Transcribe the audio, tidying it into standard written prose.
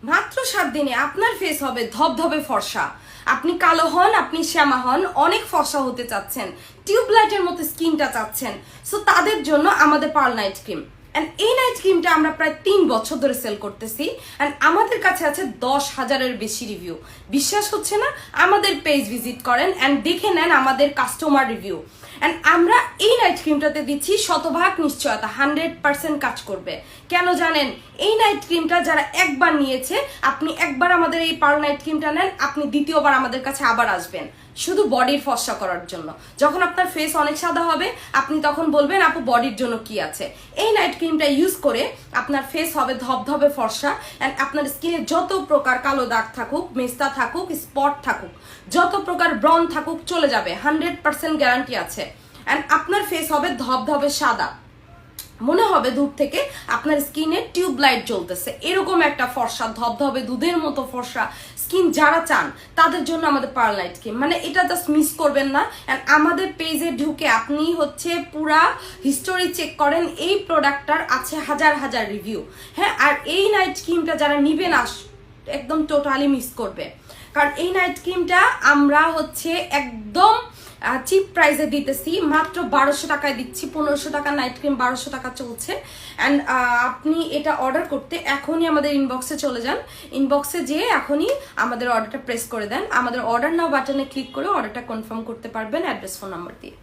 মাত্র 7 দিনে আপনার ফেস হবে ধবধবে ফর্সা। আপনি কালো হন, আপনি শ্যামা হন, অনেক ফর্সা হতে চাচ্ছেন, টিউবলাইটের মতো স্কিনটা চাচ্ছেন, সো তাদের জন্য আমাদের পার্ল নাইট ক্রিম। অ্যান্ড এই নাইট ক্রিমটা আমরা প্রায় 3 বছর ধরে সেল করতেছি। অ্যান্ড আমাদের কাছে আছে 10,000-এর বেশি রিভিউ। বিশ্বাস হচ্ছে না? আমাদের পেজ ভিজিট করেন অ্যান্ড দেখে নেন আমাদের কাস্টমার রিভিউ। অ্যান্ড আমরা এই নাইট ক্রিমটাতে দিচ্ছি শতভাগ নিশ্চয়তা, 100% কাজ করবে। কেন জানেন? এই নাইট ক্রিমটা যারা একবার নিয়েছে, আপনি একবার আমাদের এই পার্ল নাইট ক্রিমটা নেন, আপনি দ্বিতীয়বার আমাদের কাছে আবার আসবেন শুধু বডির ফর্সা করার জন্য। যখন আপনার ফেস অনেক সাদা হবে, আপনি তখন বলবেন আপু বডির জন্য কি আছে। এই নাইট ক্রিমটা ইউজ করে আপনার ফেস হবে ধবধবে ফর্সা। অ্যান্ড আপনার স্কিনে যত প্রকার কালো দাগ থাকুক, মেস্তা থাকুক, স্পট থাকুক, যত প্রকার ব্রন থাকুক চলে যাবে, 100% গ্যারান্টি আছে। অ্যান্ড আপনার ফেস হবে ধবধবে সাদা, মনে হবে দূর থেকে আপনার স্কিনে টিউবলাইট জ্বলতেছে, এরকম একটা ফর্সা ধবধবে দুধের মতো ফর্সা স্কিন যারা চান তাদের জন্য আমাদের পার্ল নাইট ক্রিম। মানে এটা জাস্ট মিস করবেন না। অ্যান্ড আমাদের পেজে ঢুকে আপনি হচ্ছে পুরা হিস্টোরি চেক করেন, এই প্রোডাক্টটার আছে হাজার হাজার রিভিউ। হ্যাঁ, আর এই নাইট ক্রিমটা যারা নিবে না একদম টোটালি মিস করবে, কারণ এই নাইট ক্রিমটা আমরা হচ্ছে একদম চিপ প্রাইসে দিতেছি, মাত্র 1200 টাকায় দিচ্ছি। 1500 টাকা নাইট ক্রিম 1200 টাকা চলছে। অ্যান্ড আপনি এটা অর্ডার করতে এখনই আমাদের ইনবক্সে চলে যান, ইনবক্সে যেয়ে এখনই আমাদের অর্ডারটা প্রেস করে দেন। আমাদের অর্ডার নাও বাটনে ক্লিক করে অর্ডারটা কনফার্ম করতে পারবেন অ্যাড্রেস ফোন নাম্বার দিয়ে।